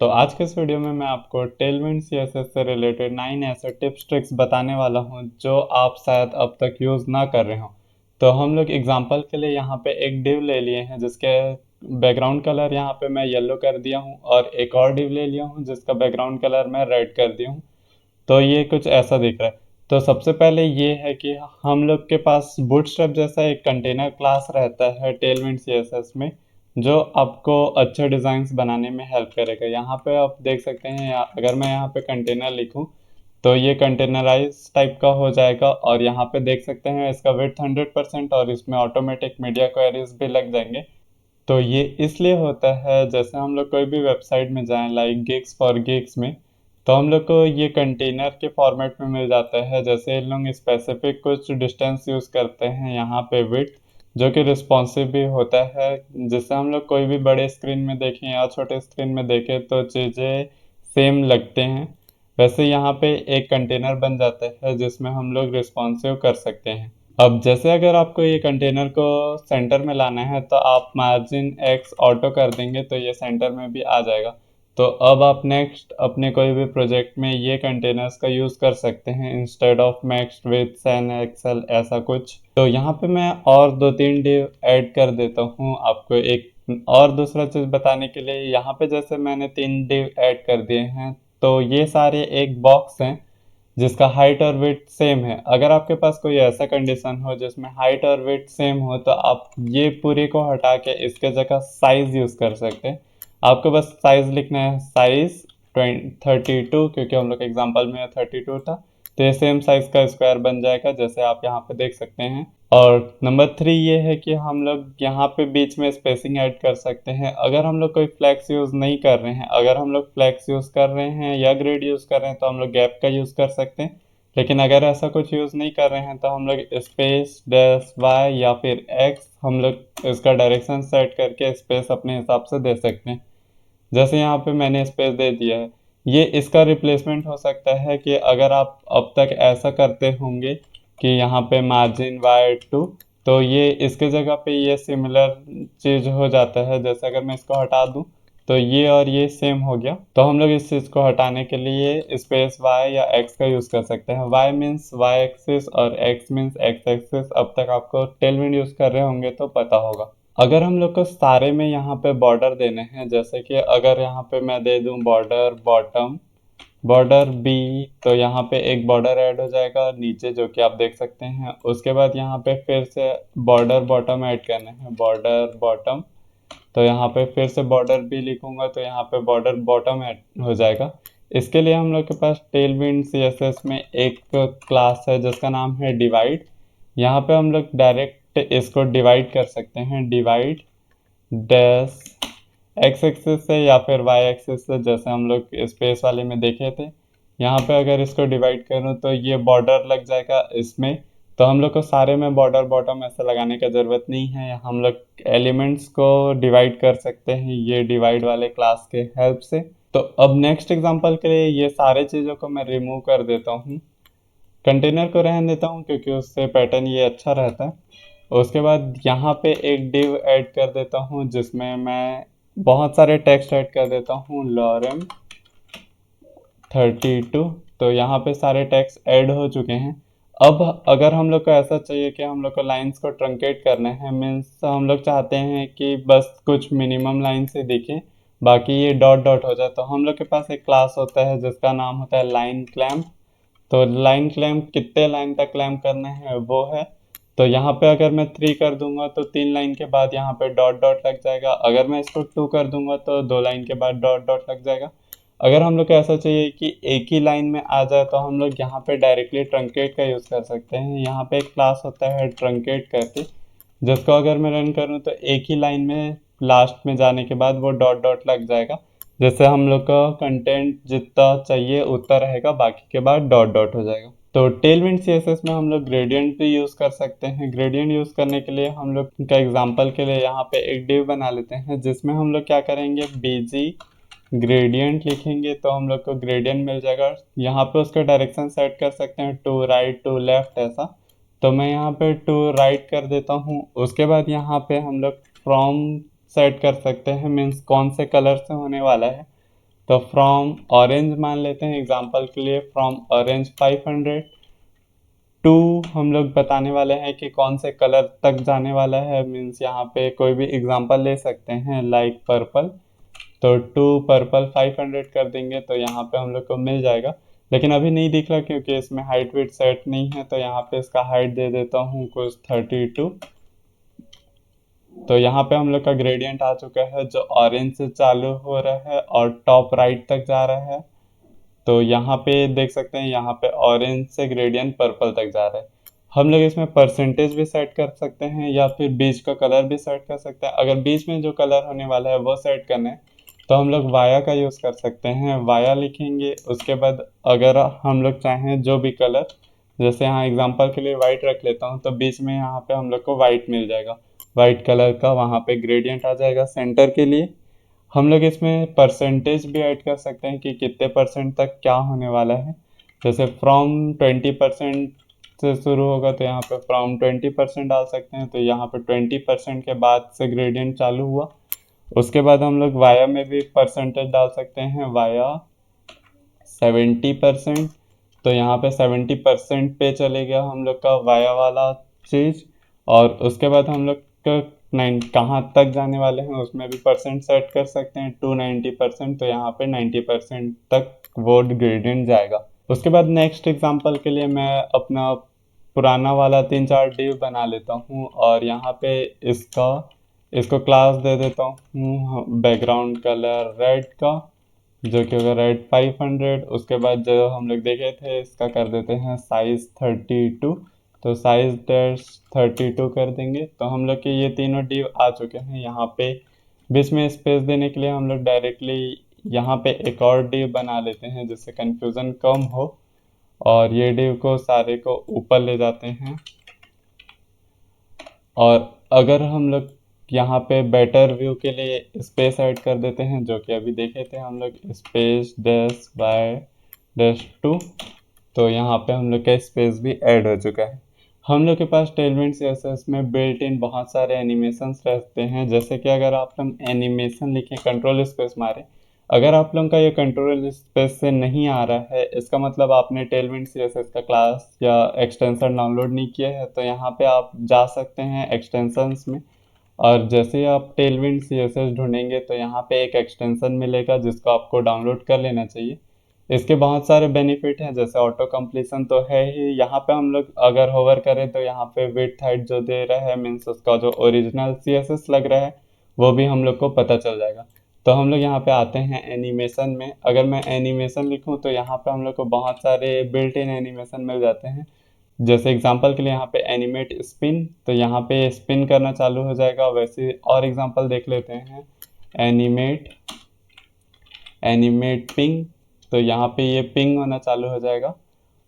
तो आज के इस वीडियो में मैं आपको टेलविंड सीएसएस से रिलेटेड 9 ऐसे टिप्स ट्रिक्स बताने वाला हूं जो आप शायद अब तक यूज़ ना कर रहे हो। तो हम लोग एग्जांपल के लिए यहाँ पे एक डिव ले लिए हैं जिसके बैकग्राउंड कलर यहाँ पे मैं येलो कर दिया हूँ, और एक और डिव ले लिया हूँ जिसका बैकग्राउंड कलर मैं रेड कर दिया हूँ। तो ये कुछ ऐसा दिख रहा है। तो सबसे पहले ये है कि हम लोग के पास बूटस्ट्रैप जैसा एक कंटेनर क्लास रहता है टेलविंड सीएसएस में, जो आपको अच्छे डिज़ाइंस बनाने में हेल्प करेगा। यहाँ पे आप देख सकते हैं, अगर मैं यहाँ पे कंटेनर लिखूँ तो ये कंटेनराइज टाइप का हो जाएगा, और यहाँ पे देख सकते हैं इसका विड्थ 100% और इसमें ऑटोमेटिक मीडिया क्वेरीज भी लग जाएंगे। तो ये इसलिए होता है, जैसे हम लोग कोई भी वेबसाइट में जाएं लाइक गिग्स फॉर गिग्स में, तो हम लोग को ये कंटेनर के फॉर्मेट में मिल जाता है। जैसे इन लोग स्पेसिफिक कुछ डिस्टेंस यूज़ करते हैं यहाँ पे विड्थ, जो कि रिस्पॉन्सिव भी होता है, जिससे हम लोग कोई भी बड़े स्क्रीन में देखें या छोटे स्क्रीन में देखें तो चीज़ें सेम लगते हैं। वैसे यहाँ पे एक कंटेनर बन जाता है जिसमें हम लोग रिस्पॉन्सिव कर सकते हैं। अब जैसे अगर आपको ये कंटेनर को सेंटर में लाना है तो आप मार्जिन एक्स ऑटो कर देंगे तो ये सेंटर में भी आ जाएगा। तो अब आप नेक्स्ट अपने कोई भी प्रोजेक्ट में ये कंटेनर्स का यूज़ कर सकते हैं इंस्टेड ऑफ मैक्स विथ सैन एक्सेल ऐसा कुछ। तो यहाँ पे मैं और दो तीन डिव ऐड कर देता हूँ आपको एक और दूसरा चीज़ बताने के लिए। यहाँ पे जैसे मैंने 3 डिव ऐड कर दिए हैं, तो ये सारे एक बॉक्स हैं जिसका हाइट और वेट सेम है। अगर आपके पास कोई ऐसा कंडीशन हो जिसमें हाइट और वेट सेम हो तो आप ये पूरे को हटा के इसके जगह साइज यूज़ कर सकते हैं। आपको बस साइज लिखना है, साइज 32, क्योंकि हम लोग एग्जांपल में 32 था, तो ये सेम साइज का स्क्वायर बन जाएगा जैसे आप यहाँ पे देख सकते हैं। और नंबर 3 ये है कि हम लोग यहाँ पे बीच में स्पेसिंग ऐड कर सकते हैं। अगर हम लोग कोई फ्लैक्स यूज़ नहीं कर रहे हैं, अगर हम लोग फ्लैक्स यूज़ कर रहे हैं या ग्रिड यूज़ कर रहे हैं तो हम लोग गैप का यूज़ कर सकते हैं। लेकिन अगर ऐसा कुछ यूज़ नहीं कर रहे हैं तो हम लोग स्पेस डैश वाई या फिर एक्स, हम लोग इसका डायरेक्शन सेट करके स्पेस अपने हिसाब से दे सकते हैं। जैसे यहाँ पे मैंने स्पेस दे दिया है, ये इसका रिप्लेसमेंट हो सकता है कि अगर आप अब तक ऐसा करते होंगे कि यहाँ पे मार्जिन वाई टू, तो ये इसके जगह पे ये सिमिलर चीज़ हो जाता है। जैसे अगर मैं इसको हटा दूँ तो ये और ये सेम हो गया, तो हम लोग इस चीज़ को हटाने के लिए स्पेस वाई या एक्स का यूज़ कर सकते हैं। वाई मीन्स वाई एक्सिस और एक्स मीन्स एक्स एक्सिस। अब तक आपको टेलविंड यूज़ कर रहे होंगे तो पता होगा। अगर हम लोग को सारे में यहाँ पे बॉर्डर देने हैं, जैसे कि अगर यहाँ पे मैं दे दूँ बॉर्डर बॉटम बॉर्डर बी, तो यहाँ पे एक बॉर्डर ऐड हो जाएगा नीचे जो कि आप देख सकते हैं। उसके बाद यहाँ पे फिर से बॉर्डर बॉटम ऐड करने हैं, बॉर्डर बॉटम, तो यहाँ पे फिर से बॉर्डर बी लिखूंगा तो यहाँ पे बॉर्डर बॉटम ऐड हो जाएगा। इसके लिए हम लोग के पास टेलविंड सीएसएस में एक क्लास है जिसका नाम है डिवाइड। यहाँ पे हम लोग डायरेक्ट इसको डिवाइड कर सकते हैं, डिवाइड डैश एक्स एक्सिस से या फिर वाई एक्सिस से, जैसे हम लोग स्पेस वाले में देखे थे। यहाँ पे अगर इसको डिवाइड करूँ तो ये बॉर्डर लग जाएगा इसमें। तो हम लोग को सारे में बॉर्डर बॉटम ऐसा लगाने का ज़रूरत नहीं है, हम लोग एलिमेंट्स को डिवाइड कर सकते हैं ये डिवाइड वाले क्लास के हेल्प से। तो अब नेक्स्ट एग्जांपल के लिए ये सारे चीज़ों को मैं रिमूव कर देता हूँ, कंटेनर को रहने देता हूँ क्योंकि उससे पैटर्न ये अच्छा रहता है। उसके बाद यहाँ पे एक डिव ऐड कर देता हूँ जिसमें मैं बहुत सारे टेक्स्ट ऐड कर देता हूँ, लॉरम 32। तो यहाँ पे सारे टेक्स्ट ऐड हो चुके हैं। अब अगर हम लोग को ऐसा चाहिए कि हम लोग को लाइंस को ट्रंकेट करना है, मीन्स हम लोग चाहते हैं कि बस कुछ मिनिमम लाइन से दिखे, बाकी ये डॉट डॉट हो जाए, तो हम लोग के पास एक क्लास होता है जिसका नाम होता है लाइन क्लैम्प। तो लाइन क्लैम्प कितने लाइन तक क्लैम्प करना है वो है। तो यहाँ पे अगर मैं 3 कर दूंगा तो 3 लाइन के बाद यहाँ पे डॉट डॉट लग जाएगा। अगर मैं इसको 2 कर दूंगा तो 2 लाइन के बाद डॉट डॉट लग जाएगा। अगर हम लोग को ऐसा चाहिए कि एक ही लाइन में आ जाए तो हम लोग यहाँ पे डायरेक्टली ट्रंकेट का यूज़ कर सकते हैं। यहाँ पे एक क्लास होता है ट्रंकेट करके, जिसको अगर मैं रन करूँ तो एक ही लाइन में लास्ट में जाने के बाद वो डॉट डॉट लग जाएगा, जैसे हम लोग का कंटेंट जितना चाहिए उतना रहेगा, बाकी के बाद डॉट डॉट हो जाएगा। तो टेलविंड सीएसएस में हम लोग ग्रेडियंट भी यूज़ कर सकते हैं। ग्रेडियंट यूज़ करने के लिए हम लोग का एग्जांपल के लिए यहाँ पे एक डिव बना लेते हैं जिसमें हम लोग क्या करेंगे, बीजी ग्रेडियंट लिखेंगे तो हम लोग को ग्रेडियंट मिल जाएगा। यहाँ पे उसका डायरेक्शन सेट कर सकते हैं, टू राइट टू लेफ्ट ऐसा। तो मैं यहाँ पे टू राइट कर देता हूँ। उसके बाद यहाँ पे हम लोग फ्रॉम सेट कर सकते हैं, मीन्स कौन से कलर से होने वाला है। तो फ्रॉम ऑरेंज मान लेते हैं एग्जांपल के लिए, फ्रॉम ऑरेंज 500 टू हम लोग बताने वाले हैं कि कौन से कलर तक जाने वाला है, मीन्स यहाँ पे कोई भी एग्जांपल ले सकते हैं लाइक पर्पल। तो टू पर्पल 500 कर देंगे तो यहाँ पे हम लोग को मिल जाएगा। लेकिन अभी नहीं दिख रहा क्योंकि इसमें हाइट वेट सेट नहीं है, तो यहाँ पे इसका हाइट दे देता हूँ कुछ 32। तो यहाँ पे हम लोग का ग्रेडियंट आ चुका है जो ऑरेंज से चालू हो रहा है और टॉप राइट तक जा रहा है। तो यहाँ पे देख सकते हैं, यहाँ पे ऑरेंज से ग्रेडियंट पर्पल तक जा रहा है। हम लोग इसमें परसेंटेज भी सेट कर सकते हैं या फिर बीच का कलर भी सेट कर सकते हैं। अगर बीच में जो कलर होने वाला है वो सेट करना है तो हम लोग वाया का यूज़ कर सकते हैं, वाया लिखेंगे। उसके बाद अगर हम लोग चाहें जो भी कलर, जैसे यहाँ एग्जांपल के लिए वाइट रख लेता हूँ, तो बीच में यहाँ पे हम लोग को वाइट मिल जाएगा, वाइट कलर का वहाँ पे ग्रेडियंट आ जाएगा सेंटर के लिए। हम लोग इसमें परसेंटेज भी ऐड कर सकते हैं कि कितने परसेंट तक क्या होने वाला है। जैसे फ्रॉम 20% से शुरू होगा तो यहाँ पे फ्रॉम 20% डाल सकते हैं, तो यहाँ पे 20% के बाद से ग्रेडियंट चालू हुआ। उसके बाद हम लोग वाया में भी परसेंटेज डाल सकते हैं, वाया 70%। तो यहाँ पे 70% पे चले गया हम लोग का वाया वाला चीज़। और उसके बाद हम लोग का कहाँ तक जाने वाले हैं उसमें भी परसेंट सेट कर सकते हैं, 290%। तो यहाँ पे 90% तक वो ग्रेडियंट जाएगा। उसके बाद नेक्स्ट एग्जांपल के लिए मैं अपना पुराना वाला 3-4 डिव बना लेता हूँ और यहाँ पे इसको क्लास दे देता हूँ बैकग्राउंड कलर रेड का, जो कि होगा रेड 500। उसके बाद जो हम लोग देखे थे इसका कर देते हैं साइज 32। तो साइज 32 कर देंगे। तो हम लोग के ये तीनों डिव आ चुके हैं। यहाँ पे बीच में स्पेस देने के लिए हम लोग डायरेक्टली यहाँ पे एक और डिव बना लेते हैं जिससे कंफ्यूजन कम हो, और ये डिव को सारे को ऊपर ले जाते हैं। और अगर हम लोग यहाँ पे बेटर व्यू के लिए स्पेस ऐड कर देते हैं, जो कि अभी देखे थे हम लोग, स्पेस डैश बाय डैश 2। तो यहाँ पे हम लोग का स्पेस भी ऐड हो चुका है। हम लोग के पास टेलविंड सीएसएस में बिल्ट इन बहुत सारे एनिमेशंस रहते हैं। जैसे कि अगर आप लोग एनिमेशन लिखें, कंट्रोल स्पेस मारें, अगर आप लोगों का ये कंट्रोल स्पेस से नहीं आ रहा है, इसका मतलब आपने टेलविंड सीएसएस का क्लास या एक्सटेंशन डाउनलोड नहीं किया है। तो यहाँ पे आप जा सकते हैं एक्सटेंशंस में, और जैसे ही आप टेलविंड सीएसएस ढूंढेंगे तो यहाँ पे एक एक्सटेंशन मिलेगा जिसको आपको डाउनलोड कर लेना चाहिए। इसके बहुत सारे बेनिफिट हैं, जैसे ऑटो कंप्लीशन तो है ही। यहाँ पे हम लोग अगर होवर करें तो यहाँ पे विड्थ हाइट जो दे रहा है, मीन्स उसका जो ओरिजिनल सीएसएस लग रहा है वो भी हम लोग को पता चल जाएगा। तो हम लोग यहाँ पे आते हैं एनिमेशन में। अगर मैं एनिमेशन लिखूँ तो यहाँ पे हम लोग को बहुत सारे बिल्ट इन एनिमेशन मिल जाते हैं। जैसे एग्जांपल के लिए यहाँ पे एनिमेट स्पिन, तो यहाँ पे स्पिन करना चालू हो जाएगा। वैसे और एग्जांपल देख लेते हैं, एनिमेट एनिमेट पिंग, तो यहाँ पे ये पिंग होना चालू हो जाएगा।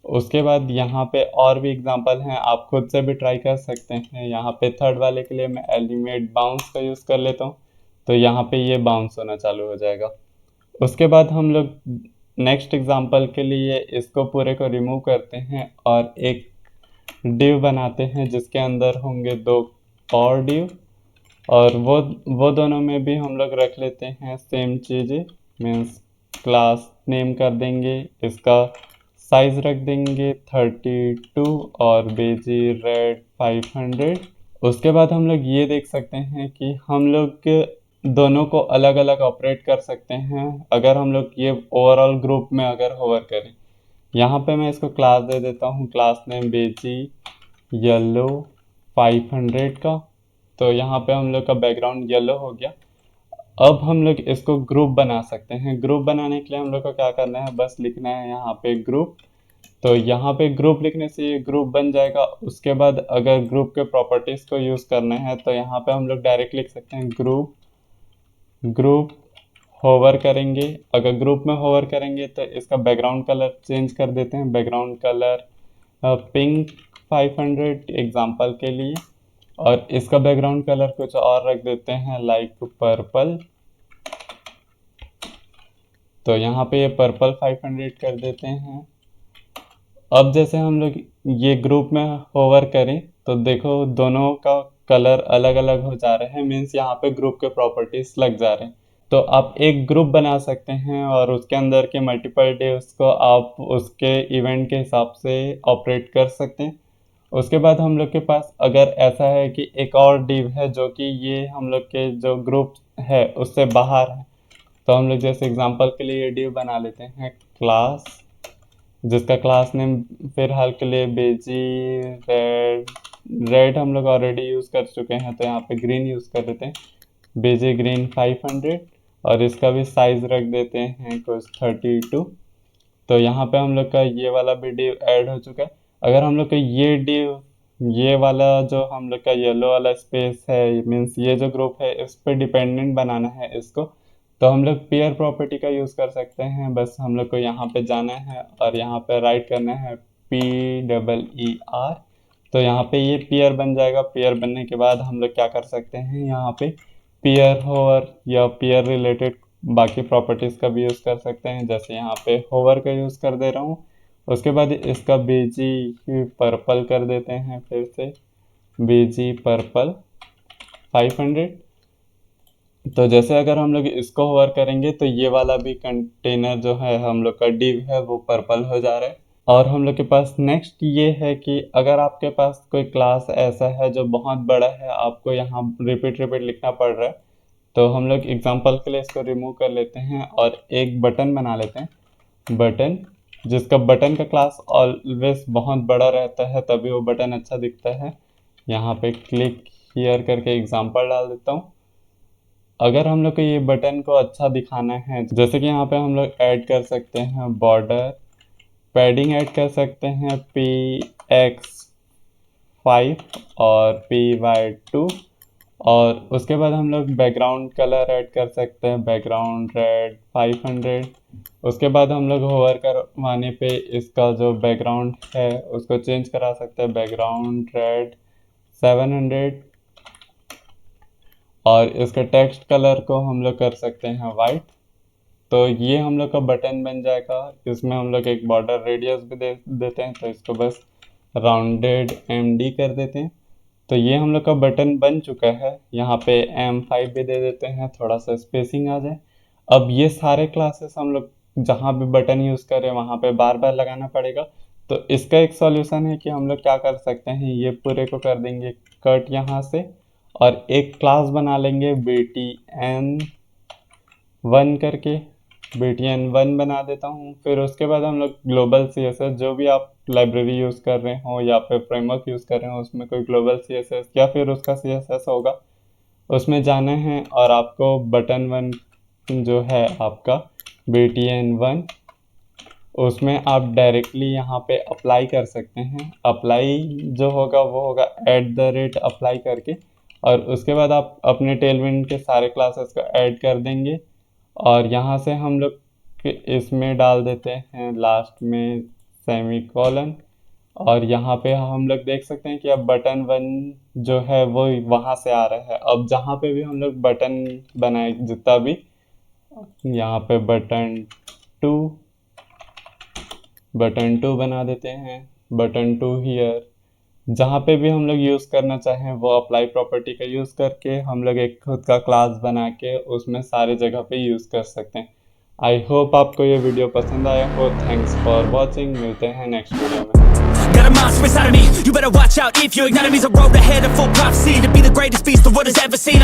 उसके बाद यहाँ पे और भी एग्जांपल हैं, आप खुद से भी ट्राई कर सकते हैं। यहाँ पे थर्ड वाले के लिए मैं एनिमेट बाउंस का यूज़ कर लेता हूँ, तो यहाँ पे ये बाउंस होना चालू हो जाएगा। उसके बाद हम लोग नेक्स्ट एग्जांपल के लिए इसको पूरे को रिमूव करते हैं और एक डिव बनाते हैं जिसके अंदर होंगे दो और डिव, और वो दोनों में भी हम लोग रख लेते हैं सेम चीज़ें, मीन्स क्लास नेम कर देंगे, इसका साइज रख देंगे 32 और बेजी रेड 500। उसके बाद हम लोग ये देख सकते हैं कि हम लोग दोनों को अलग अलग ऑपरेट कर सकते हैं अगर हम लोग ये ओवरऑल ग्रुप में अगर होवर करें। यहाँ पे मैं इसको क्लास दे देता हूँ, क्लास नेम बेजी येलो 500 का। तो यहाँ पे हम लोग का बैकग्राउंड येलो हो गया। अब हम लोग इसको ग्रुप बना सकते हैं। ग्रुप बनाने के लिए हम लोग को क्या करना है, बस लिखना है यहाँ पे ग्रुप। तो यहाँ पे ग्रुप लिखने से ये ग्रुप बन जाएगा। उसके बाद अगर ग्रुप के प्रॉपर्टीज़ को यूज़ करना है तो यहाँ पे हम लोग डायरेक्ट लिख सकते हैं ग्रुप होवर करेंगे। अगर ग्रुप में होवर करेंगे तो इसका बैकग्राउंड कलर चेंज कर देते हैं, बैकग्राउंड कलर पिंक 500 एग्जांपल के लिए, और इसका बैकग्राउंड कलर कुछ और रख देते हैं लाइक पर्पल। तो यहाँ पे ये पर्पल 500 कर देते हैं। अब जैसे हम लोग ये ग्रुप में होवर करें तो देखो दोनों का कलर अलग अलग हो जा रहे हैं, मीन्स यहाँ पे ग्रुप के प्रॉपर्टीज लग जा रहे हैं। तो आप एक ग्रुप बना सकते हैं और उसके अंदर के मल्टीपल डिव्स को आप उसके इवेंट के हिसाब से ऑपरेट कर सकते हैं। उसके बाद हम लोग के पास अगर ऐसा है कि एक और डिव है जो कि ये हम लोग के जो ग्रुप है उससे बाहर है, तो हम लोग जैसे एग्जांपल के लिए ये डिव बना लेते हैं क्लास, जिसका क्लास नेम फिलहाल के लिए बेजी रेड, रेड हम लोग ऑलरेडी यूज़ कर चुके हैं तो यहाँ पे ग्रीन यूज़ कर देते हैं, बेजे ग्रीन 500, और इसका भी साइज़ रख देते हैं कुछ 32। तो यहाँ पे हम लोग का ये वाला भी डिव ऐड हो चुका है। अगर हम लोग का ये डिव, ये वाला जो हम लोग का येलो वाला स्पेस है, मीन्स ये जो ग्रुप है इस पे डिपेंडेंट बनाना है इसको, तो हम लोग पेयर प्रॉपर्टी का यूज़ कर सकते हैं। बस हम लोग को यहाँ पे जाना है और यहाँ पे राइट करना है PEER, तो यहाँ पे ये पेयर बन जाएगा। पेयर बनने के बाद हम लोग क्या कर सकते हैं, यहाँ पे पेयर होवर या पेयर रिलेटेड बाकी प्रॉपर्टीज़ का भी यूज़ कर सकते हैं, जैसे यहाँ पे होवर का यूज़ कर दे रहा हूँ। उसके बाद इसका बीजी पर्पल कर देते हैं, फिर से बीजी पर्पल 500। तो जैसे अगर हम लोग इसको होवर करेंगे तो ये वाला भी कंटेनर जो है हम लोग का डिव है वो पर्पल हो जा रहा है। और हम लोग के पास नेक्स्ट ये है कि अगर आपके पास कोई क्लास ऐसा है जो बहुत बड़ा है, आपको यहाँ रिपीट लिखना पड़ रहा है, तो हम लोग एग्जांपल के लिए इसको रिमूव कर लेते हैं और एक बटन बना लेते हैं, बटन, जिसका बटन का क्लास ऑलवेज बहुत बड़ा रहता है तभी वो बटन अच्छा दिखता है। यहाँ पे क्लिक हियर करके एग्जांपल डाल देता हूँ। अगर हम लोग को ये बटन को अच्छा दिखाना है, जैसे कि यहाँ पे हम लोग ऐड कर सकते हैं बॉर्डर, पैडिंग ऐड कर सकते हैं PX5 और PY2, और उसके बाद हम लोग बैकग्राउंड कलर ऐड कर सकते हैं, बैकग्राउंड रेड 500। उसके बाद हम लोग होवर करवाने पे इसका जो बैकग्राउंड है उसको चेंज करा सकते हैं, बैकग्राउंड रेड 700, और इसके टेक्स्ट कलर को हम लोग कर सकते हैं वाइट। तो ये हम लोग का बटन बन जाएगा। इसमें हम लोग एक बॉर्डर रेडियस भी दे देते हैं, तो इसको बस राउंडेड MD कर देते हैं। तो ये हम लोग का बटन बन चुका है। यहाँ पे M5 भी दे देते हैं, थोड़ा सा स्पेसिंग आ जाए। अब ये सारे क्लासेस हम लोग जहाँ भी बटन यूज़ करें वहाँ पे बार बार लगाना पड़ेगा। तो इसका एक सॉल्यूशन है कि हम लोग क्या कर सकते हैं, ये पूरे को कर देंगे कट यहाँ से, और एक क्लास बना लेंगे BTN1 करके, BTN1 बना देता हूँ। फिर उसके बाद हम लोग ग्लोबल CSS, जो भी आप लाइब्रेरी यूज़ कर रहे हो या फिर फ्रेमवर्क यूज़ कर रहे हो उसमें कोई ग्लोबल CSS या फिर उसका CSS होगा, उसमें जाना है और आपको बटन 1 जो है आपका BTN1, उसमें आप डायरेक्टली यहाँ पे अप्लाई कर सकते हैं। अप्लाई जो होगा वो होगा @apply करके, और उसके बाद आप अपने टेलविंड के सारे क्लासेस को ऐड कर देंगे, और यहाँ से हम लोग इसमें डाल देते हैं लास्ट में सेमीकोलन, और यहाँ पे हम लोग देख सकते हैं कि अब बटन 1 जो है वो वहाँ से आ रहा है। अब जहाँ पे भी हम लोग बटन बनाए जितना भी, यहाँ पे बटन 2 बना देते हैं, बटन 2 हियर। जहाँ पे भी हम लोग यूज़ करना चाहें वो अप्लाई प्रॉपर्टी का यूज़ करके हम लोग एक खुद का क्लास बना के उसमें सारे जगह पे यूज़ कर सकते हैं। आई होप आपको ये वीडियो पसंद आया हो। थैंक्स फॉर वॉचिंग, मिलते हैं नेक्स्ट वीडियो में। Got a monster inside of me, you better watch out if your enemy's a road ahead of full prophecy to be the greatest beast the world has ever seen.